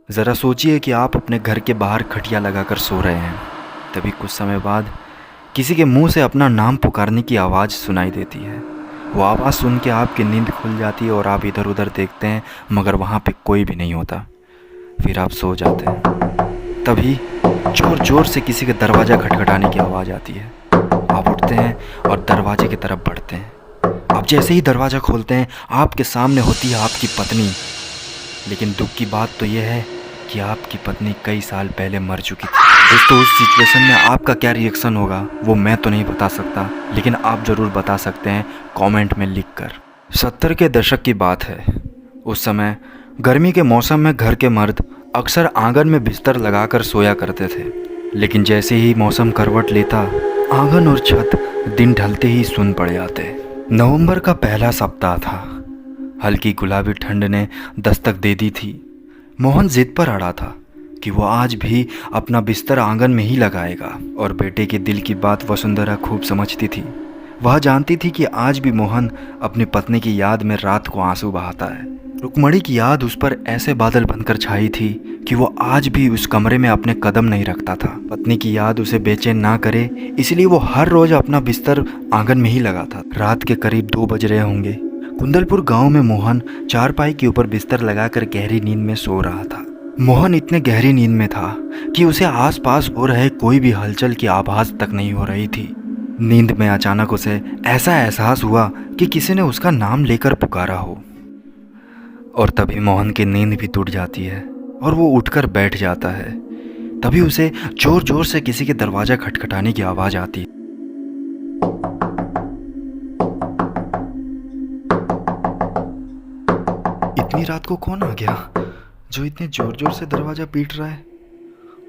ज़रा सोचिए कि आप अपने घर के बाहर खटिया लगाकर सो रहे हैं। तभी कुछ समय बाद किसी के मुंह से अपना नाम पुकारने की आवाज़ सुनाई देती है। वो आवाज़ सुन के आपकी नींद खुल जाती है और आप इधर उधर देखते हैं, मगर वहाँ पे कोई भी नहीं होता। फिर आप सो जाते हैं। तभी ज़ोर ज़ोर से किसी के दरवाज़ा खटखटाने की आवाज़ आती है। आप उठते हैं और दरवाजे की तरफ बढ़ते हैं। आप जैसे ही दरवाज़ा खोलते हैं, आपके सामने होती है आपकी पत्नी। लेकिन दुख की बात तो यह है कि आपकी पत्नी कई साल पहले मर चुकी थी। दोस्तों, उस सिचुएशन में आपका क्या रिएक्शन होगा वो मैं तो नहीं बता सकता, लेकिन आप ज़रूर बता सकते हैं कमेंट में लिखकर। 70 के दशक की बात है। उस समय गर्मी के मौसम में घर के मर्द अक्सर आंगन में बिस्तर लगाकर सोया करते थे। लेकिन जैसे ही मौसम करवट लेता, आंगन और छत दिन ढलते ही सुन पड़ जाते। नवंबर का पहला सप्ताह था। हल्की गुलाबी ठंड ने दस्तक दे दी थी। मोहन जिद पर अड़ा था कि वो आज भी अपना बिस्तर आंगन में ही लगाएगा। और बेटे के दिल की बात वसुंधरा खूब समझती थी। वह जानती थी कि आज भी मोहन अपनी पत्नी की याद में रात को आंसू बहाता है। रुक्मणी की याद उस पर ऐसे बादल बनकर छाई थी कि वो आज भी उस कमरे में अपने कदम नहीं रखता था। पत्नी की याद उसे बेचैन ना करे, इसलिए वो हर रोज अपना बिस्तर आंगन में ही लगाता। रात के करीब 2 बज रहे होंगे। कुंदलपुर गांव में मोहन चारपाई के ऊपर बिस्तर लगाकर गहरी नींद में सो रहा था। मोहन इतने गहरी नींद में था कि उसे आसपास हो रहे कोई भी हलचल की आभास तक नहीं हो रही थी। नींद में अचानक उसे ऐसा एहसास हुआ कि किसी ने उसका नाम लेकर पुकारा हो। और तभी मोहन की नींद भी टूट जाती है और वो उठकर बैठ जाता है। तभी उसे जोर जोर से किसी के दरवाजा खटखटाने की आवाज़ आती है। इतनी रात को कौन आ गया जो इतने जोर जोर से दरवाज़ा पीट रहा है?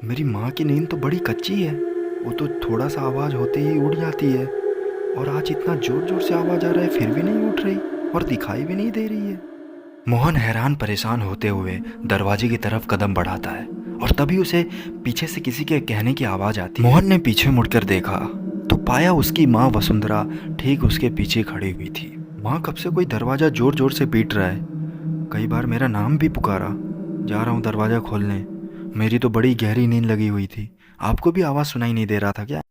मेरी माँ की नींद तो बड़ी कच्ची है। वो तो थोड़ा सा आवाज़ होते ही उठ जाती है, और आज इतना जोर जोर से आवाज़ आ रहा है फिर भी नहीं उठ रही और दिखाई भी नहीं दे रही है। मोहन हैरान परेशान होते हुए दरवाजे की तरफ कदम बढ़ाता है, और तभी उसे पीछे से किसी के कहने की आवाज़ आती है। मोहन ने पीछे मुड़कर देखा तो पाया उसकी माँ वसुंधरा ठीक उसके पीछे खड़ी हुई थी। माँ, कब से कोई दरवाज़ा जोर जोर से पीट रहा है। कई बार मेरा नाम भी पुकारा। जा रहा हूँ दरवाज़ा खोलने। मेरी तो बड़ी गहरी नींद लगी हुई थी। आपको भी आवाज़ सुनाई नहीं दे रहा था क्या?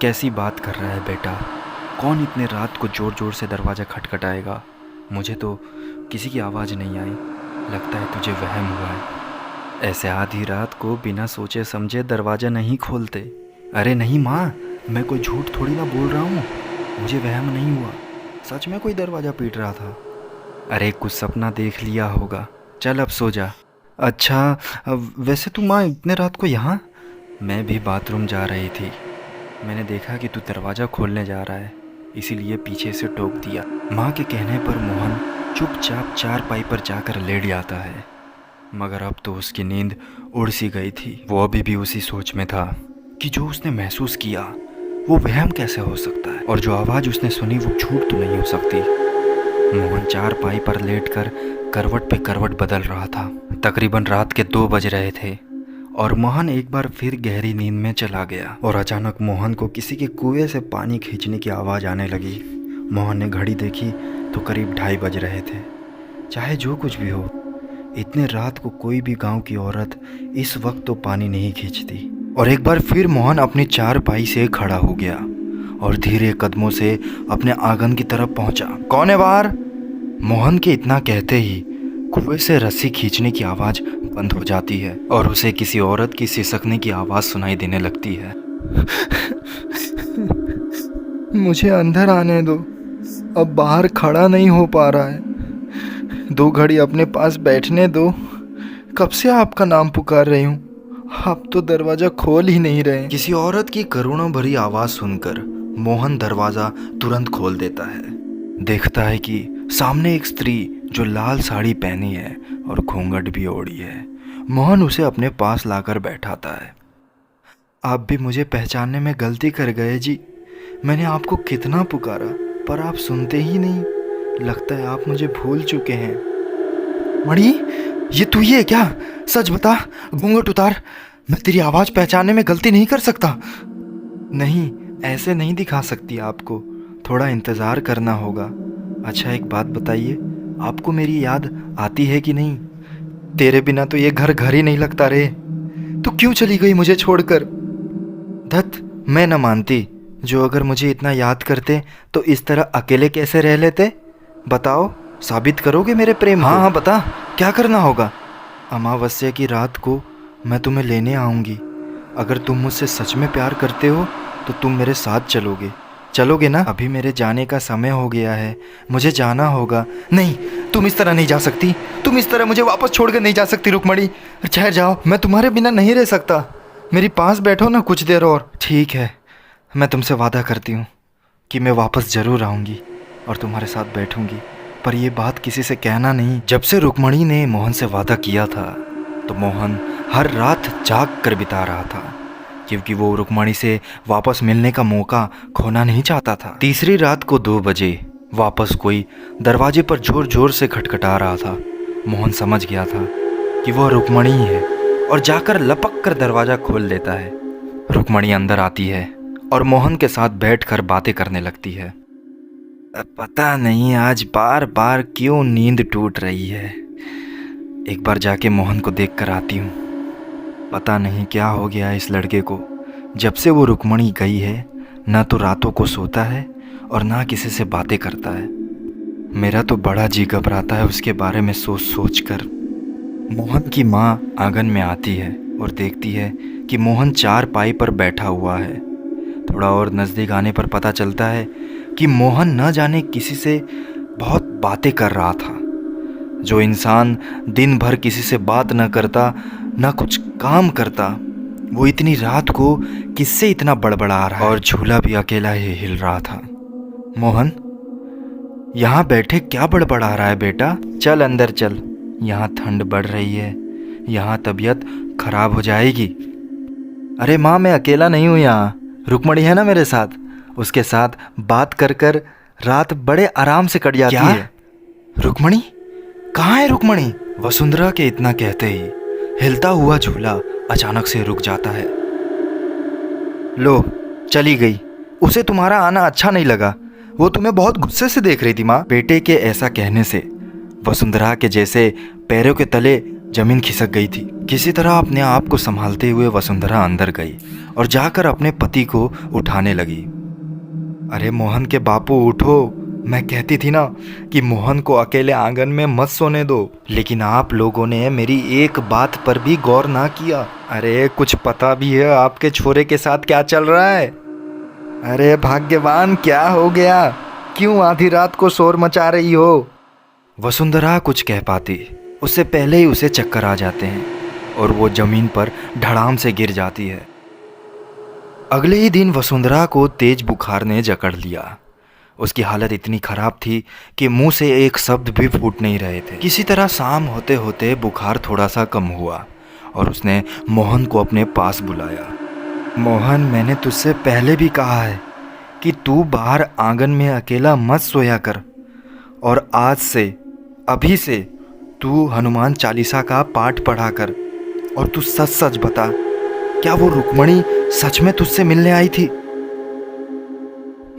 कैसी बात कर रहा है बेटा? कौन इतने रात को जोर जोर से दरवाज़ा खटखटाएगा? मुझे तो किसी की आवाज़ नहीं आई। लगता है तुझे वहम हुआ है। ऐसे आधी रात को बिना सोचे समझे दरवाज़ा नहीं खोलते। अरे नहीं माँ, मैं कोई झूठ थोड़ी ना बोल रहा हूँ। मुझे वहम नहीं हुआ, सच में कोई दरवाज़ा पीट रहा था। अरे कुछ सपना देख लिया होगा। चल अब सो जा। अच्छा, वैसे तू माँ इतने रात को यहाँ? मैं भी बाथरूम जा रही थी। मैंने देखा कि तू दरवाज़ा खोलने जा रहा है, इसीलिए पीछे से टोक दिया। माँ के कहने पर मोहन चुपचाप चारपाई पर जाकर लेट जाता है। मगर अब तो उसकी नींद उड़ सी गई थी। वो अभी भी उसी सोच में था कि जो उसने महसूस किया वो वहम कैसे हो सकता है, और जो आवाज़ उसने सुनी वो झूठ तो नहीं हो सकती। मोहन चारपाई पर लेटकर करवट पे करवट बदल रहा था। तकरीबन रात के 2 बज रहे थे और मोहन एक बार फिर गहरी नींद में चला गया। और अचानक मोहन को किसी के कुएं से पानी खींचने की आवाज़ आने लगी। मोहन ने घड़ी देखी तो करीब 2:30 बज रहे थे। चाहे जो कुछ भी हो, इतने रात को कोई भी गांव की औरत इस वक्त तो पानी नहीं खींचती। और एक बार फिर मोहन अपनी चारपाई से खड़ा हो गया और धीरे कदमों से अपने आंगन की तरफ पहुंचा। कौन है बाहर? मोहन के इतना कहते ही कुएं से रस्सी खींचने की आवाज़ बंद हो जाती है और उसे किसी औरत की सिसकने की आवाज़ सुनाई देने लगती है। मुझे अंदर आने दो, अब बाहर खड़ा नहीं हो पा रहा है। 2 घड़ी अपने पास बैठने दो। कब से आपका नाम पुकार रही हूँ, आप तो दरवाज़ा खोल ही नहीं रहे। किसी औरत की करुणा भरी आवाज़ सुनकर मोहन दरवाज़ा तुरंत खोल देता है। देखता है कि सामने एक स्त्री जो लाल साड़ी पहनी है और घूंघट भी ओढ़ी है। मोहन उसे अपने पास लाकर बैठाता है। आप भी मुझे पहचानने में गलती कर गए जी। मैंने आपको कितना पुकारा पर आप सुनते ही नहीं। लगता है आप मुझे भूल चुके हैं। मणि, ये तू ही है क्या? सच बता, घूंघट उतार। मैं तेरी आवाज़ पहचानने में गलती नहीं कर सकता। नहीं, ऐसे नहीं दिखा सकती आपको। थोड़ा इंतज़ार करना होगा। अच्छा एक बात बताइए, आपको मेरी याद आती है कि नहीं? तेरे बिना तो ये घर घर ही नहीं लगता रे। तू क्यों चली गई मुझे छोड़कर? धत, मैं न मानती। जो अगर मुझे इतना याद करते तो इस तरह अकेले कैसे रह लेते? बताओ, साबित करोगे मेरे प्रेम को? हाँ, बता, क्या करना होगा? अमावस्या की रात को मैं तुम्हें लेने आऊँगी। अगर तुम मुझसे सच में प्यार करते हो तो तुम मेरे साथ चलोगे ना? अभी मेरे जाने का समय हो गया है, मुझे जाना होगा। नहीं, तुम इस तरह नहीं जा सकती। तुम इस तरह मुझे वापस छोड़कर नहीं जा सकती रुक्मणी। ठहर जाओ, मैं तुम्हारे बिना नहीं रह सकता। मेरे पास बैठो ना कुछ देर और। ठीक है, मैं तुमसे वादा करती हूँ कि मैं वापस ज़रूर आऊँगी और तुम्हारे साथ बैठूँगी, पर यह बात किसी से कहना नहीं। जब से रुक्मणी ने मोहन से वादा किया था तो मोहन हर रात जाग कर बिता रहा था, क्योंकि वो रुक्मणी से वापस मिलने का मौका खोना नहीं चाहता था। तीसरी रात को 2 बजे वापस कोई दरवाजे पर जोर जोर से खटखटा रहा था। मोहन समझ गया था कि वह रुक्मणी ही है और जाकर लपक कर दरवाज़ा खोल देता है। रुक्मणी अंदर आती है और मोहन के साथ बैठकर बातें करने लगती है। पता नहीं आज बार बार क्यों नींद टूट रही है। एक बार जाके मोहन को देख कर आती हूँ। पता नहीं क्या हो गया इस लड़के को। जब से वो रुक्मणी गई है, ना तो रातों को सोता है और ना किसी से बातें करता है। मेरा तो बड़ा जी घबराता है उसके बारे में सोच सोच कर। मोहन की माँ आंगन में आती है और देखती है कि मोहन चारपाई पर बैठा हुआ है। थोड़ा और नज़दीक आने पर पता चलता है कि मोहन न जाने किसी से बहुत बातें कर रहा था। जो इंसान दिन भर किसी से बात न करता, न कुछ काम करता, वो इतनी रात को किससे इतना बड़बड़ा रहा है? और झूला भी अकेला ही हिल रहा था। मोहन, यहाँ बैठे क्या बड़बड़ा रहा है बेटा? चल अंदर चल, यहाँ ठंड बढ़ रही है, यहाँ तबीयत खराब हो जाएगी। अरे माँ, मैं अकेला नहीं हूँ यहाँ, रुक्मणी है ना मेरे साथ। उसके साथ बात कर कर रात बड़े आराम से कट जाती है। रुक्मणी? कहाँ है रुक्मणी? वसुंधरा के इतना कहते ही हिलता हुआ झूला अचानक से रुक जाता है। लो, चली गई। उसे तुम्हारा आना अच्छा नहीं लगा, वो तुम्हें बहुत गुस्से से देख रही थी माँ। बेटे के ऐसा कहने से वसुंधरा के जैसे पैरों के तले जमीन खिसक गई थी। किसी तरह अपने आप को संभालते हुए वसुंधरा अंदर गई और जाकर अपने पति को उठाने लगी। अरे मोहन के बापू, उठो। मैं कहती थी ना कि मोहन को अकेले आंगन में मत सोने दो, लेकिन आप लोगों ने मेरी एक बात पर भी गौर ना किया। अरे कुछ पता भी है आपके छोरे के साथ क्या चल रहा है? अरे भाग्यवान, क्या हो गया? क्यों आधी रात को शोर मचा रही हो? वसुंधरा कुछ कह पाती उससे पहले ही उसे चक्कर आ जाते हैं और वो जमीन पर धड़ाम से गिर जाती है। अगले ही दिन वसुंधरा को तेज बुखार ने जकड़ लिया। उसकी हालत इतनी ख़राब थी कि मुंह से एक शब्द भी फूट नहीं रहे थे। किसी तरह शाम होते होते बुखार थोड़ा सा कम हुआ और उसने मोहन को अपने पास बुलाया। मोहन, मैंने तुझसे पहले भी कहा है कि तू बाहर आंगन में अकेला मत सोया कर, और आज से, अभी से तू हनुमान चालीसा का पाठ पढ़ा कर। और तू सच सच बता, क्या वो रुक्मणी सच में तुझसे मिलने आई थी?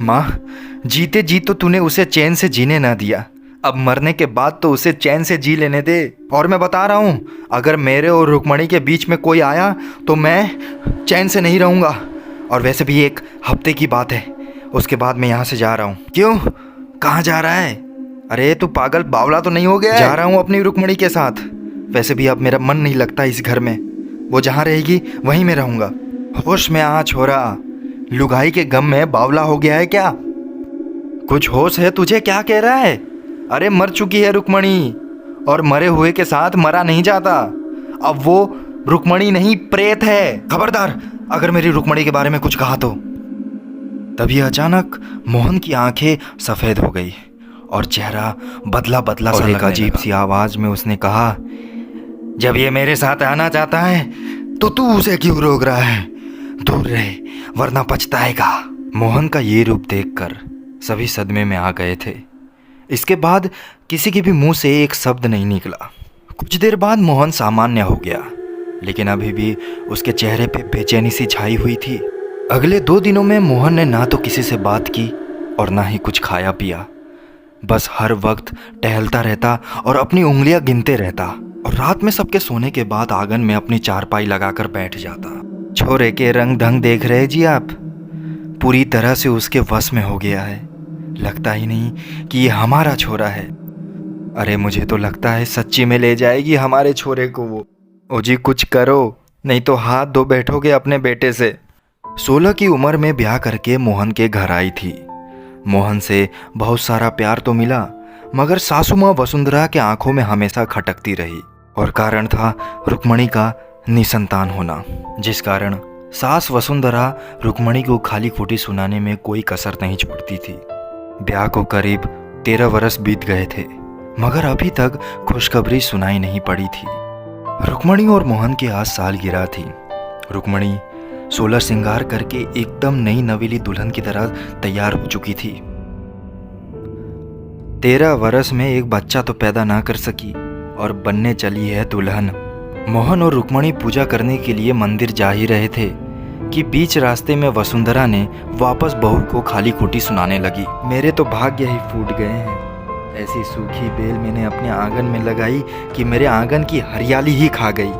माँ, जीते जी तो तूने उसे चैन से जीने ना दिया, अब मरने के बाद तो उसे चैन से जी लेने दे। और मैं बता रहा हूँ, अगर मेरे और रुक्मणी के बीच में कोई आया तो मैं चैन से नहीं रहूँगा। और वैसे भी 1 हफ्ते की बात है, उसके बाद मैं यहाँ से जा रहा हूँ। क्यों? कहाँ जा रहा है? अरे तू पागल बावला तो नहीं हो गया? जा रहा हूँ अपनी रुक्मणी के साथ। वैसे भी अब मेरा मन नहीं लगता इस घर में, वो जहाँ रहेगी वहीं मैं रहूँगा। होश में आ छोरा, लुगाई के गम में बावला हो गया है क्या? कुछ होश है तुझे? क्या कह रहा है? अरे मर चुकी है रुक्मणी, और मरे हुए के साथ मरा नहीं जाता। अब वो रुक्मणी नहीं, प्रेत है। खबरदार अगर मेरी रुक्मणी के बारे में कुछ कहा तो। तभी अचानक मोहन की आंखें सफ़ेद हो गई और चेहरा बदला बदला सा, एक अजीब सी आवाज़ में उसने कहा, जब ये मेरे साथ आना चाहता है तो तू उसे क्यों रोक रहा है? दूर रहे वरना पछताएगा। मोहन का ये रूप देखकर सभी सदमे में आ गए थे। इसके बाद किसी के भी मुंह से एक शब्द नहीं निकला। कुछ देर बाद मोहन सामान्य हो गया, लेकिन अभी भी उसके चेहरे पे बेचैनी सी छाई हुई थी। अगले 2 दिनों में मोहन ने ना तो किसी से बात की और ना ही कुछ खाया पिया। बस हर वक्त टहलता रहता और अपनी उंगलियां गिनते रहता। और रात में सबके सोने के बाद आंगन में अपनी चारपाई लगाकर बैठ जाता। छोरे के रंग ढंग देख रहे जी आप, पूरी तरह से उसके वश में हो गया है। लगता ही नहीं कि ये हमारा छोरा है। अरे मुझे तो लगता है सच्ची में ले जाएगी हमारे छोरे को वो। ओ जी कुछ करो, नहीं तो हाथ धो बैठोगे अपने बेटे से। 16 की उम्र में ब्याह करके मोहन के घर आई थी। मोहन से बहुत सारा प्यार तो मिला, मगर सासू माँ वसुंधरा के आंखों में हमेशा खटकती रही। और कारण था रुक्मणी का निसंतान होना, जिस कारण सास वसुंधरा रुक्मणी को खाली खोटी सुनाने में कोई कसर नहीं छोड़ती थी। ब्याह को करीब 13 वर्ष बीत गए थे, मगर अभी तक खुशखबरी सुनाई नहीं पड़ी थी। रुक्मणी और मोहन की आज सालगिरह थी। रुक्मणी 16 श्रृंगार करके एकदम नई नवेली दुल्हन की तरह तैयार हो चुकी थी। 13 वर्ष में एक बच्चा तो पैदा ना कर सकी और बनने चली है दुल्हन। मोहन और रुक्मणी पूजा करने के लिए मंदिर जा ही रहे थे कि बीच रास्ते में वसुंधरा ने वापस बहू को खाली खोटी सुनाने लगी। मेरे तो भाग्य ही फूट गए हैं। ऐसी सूखी बेल मैंने अपने आंगन में लगाई कि मेरे आंगन की हरियाली ही खा गई।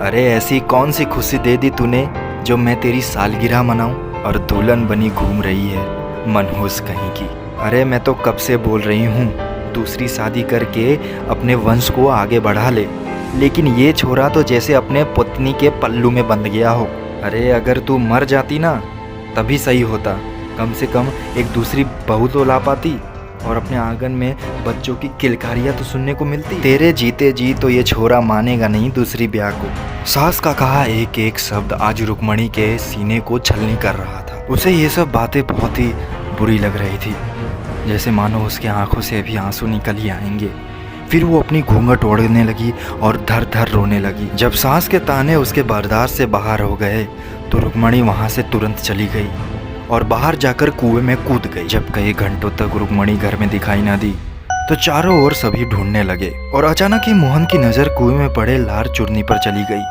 अरे ऐसी कौन सी खुशी दे दी तूने जो मैं तेरी सालगिरह मनाऊं, और दुल्हन बनी घूम रही है मनहूस कहीं की। अरे मैं तो कब से बोल रही हूँ दूसरी शादी करके अपने वंश को आगे बढ़ा ले, लेकिन ये छोरा तो जैसे अपने पत्नी के पल्लू में बंध गया हो। अरे अगर तू मर जाती ना तभी सही होता, कम से कम एक दूसरी बहू तो ला पाती और अपने आंगन में बच्चों की किलकारियाँ तो सुनने को मिलती। तेरे जीते जी तो ये छोरा मानेगा नहीं दूसरी ब्याह को। सास का कहा एक एक शब्द आज रुक्मणी के सीने को छलनी कर रहा था। उसे ये सब बातें बहुत ही बुरी लग रही थी, जैसे मानो उसके आंखों से अभी आंसू निकल ही आएंगे। फिर वो अपनी घूंघट ओढ़ने लगी और धर धर रोने लगी। जब सास के ताने उसके बर्दाश्त से बाहर हो गए तो रुक्मणी वहाँ से तुरंत चली गई और बाहर जाकर कुएं में कूद गई। जब कई घंटों तक रुक्मणी घर में दिखाई न दी तो चारों ओर सभी ढूंढने लगे और अचानक ही मोहन की नज़र कुएं में पड़े लार चुर्नी पर चली गई,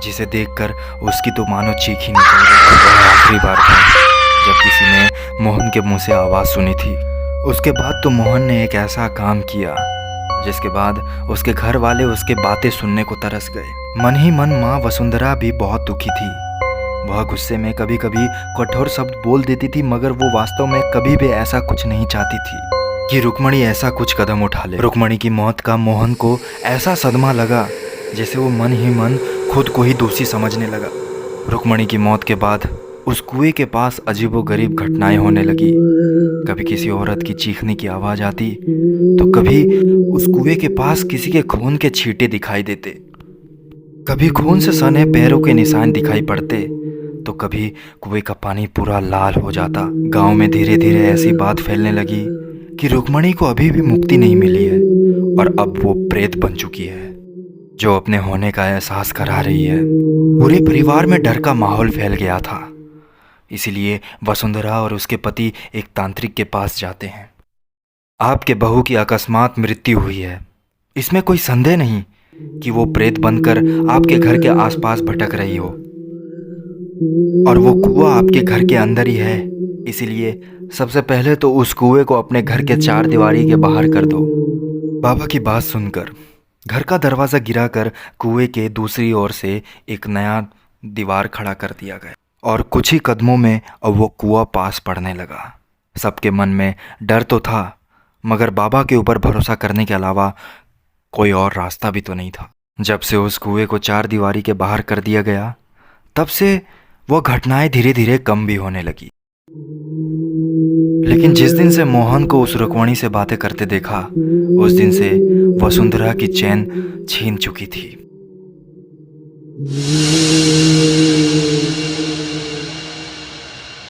जिसे देखकर उसकी तो मानो चीख ही निकल गई। वह आखिरी बार था जब किसी ने मोहन के मुंह से आवाज़ सुनी थी। उसके बाद तो मोहन ने एक ऐसा काम किया जिसके बाद उसके घर वाले उसके बातें सुनने को तरस गए। मन ही मन माँ वसुंधरा भी बहुत दुखी थी। वह गुस्से में कभी कभी कठोर शब्द बोल देती थी, मगर वो वास्तव में कभी भी ऐसा कुछ नहीं चाहती थी कि रुक्मणी ऐसा कुछ कदम उठा ले। रुक्मणी की मौत का मोहन को ऐसा सदमा लगा जैसे वो मन ही मन खुद को ही दोषी समझने लगा। रुक्मणी की मौत के बाद उस कुएं के पास अजीबोगरीब घटनाएं होने लगी। कभी किसी औरत की चीखने की आवाज़ आती तो कभी उस कुएं के पास किसी के खून के छींटे दिखाई देते, कभी खून से सने पैरों के निशान दिखाई पड़ते, तो कभी कुएं का पानी पूरा लाल हो जाता। गांव में धीरे धीरे ऐसी बात फैलने लगी कि रुक्मणी को अभी भी मुक्ति नहीं मिली है और अब वो प्रेत बन चुकी है जो अपने होने का एहसास करा रही है। पूरे परिवार में डर का माहौल फैल गया था। इसीलिए वसुंधरा और उसके पति एक तांत्रिक के पास जाते हैं। आपके बहू की अकस्मात मृत्यु हुई है, इसमें कोई संदेह नहीं कि वो प्रेत बनकर आपके घर के आसपास भटक रही हो, और वो कुआं आपके घर के अंदर ही है। इसीलिए सबसे पहले तो उस कुएं को अपने घर के 4 दीवारी के बाहर कर दो। बाबा की बात सुनकर घर का दरवाज़ा गिराकर कुएं के दूसरी ओर से एक नया दीवार खड़ा कर दिया गया और कुछ ही कदमों में अब वो कुआं पास पड़ने लगा। सबके मन में डर तो था, मगर बाबा के ऊपर भरोसा करने के अलावा कोई और रास्ता भी तो नहीं था। जब से उस कुएं को 4 दीवारी के बाहर कर दिया गया, तब से वो घटनाएं धीरे धीरे कम भी होने लगी। लेकिन जिस दिन से मोहन को उस रुक्मणी से बातें करते देखा, उस दिन से वसुंधरा की चैन छीन चुकी थी।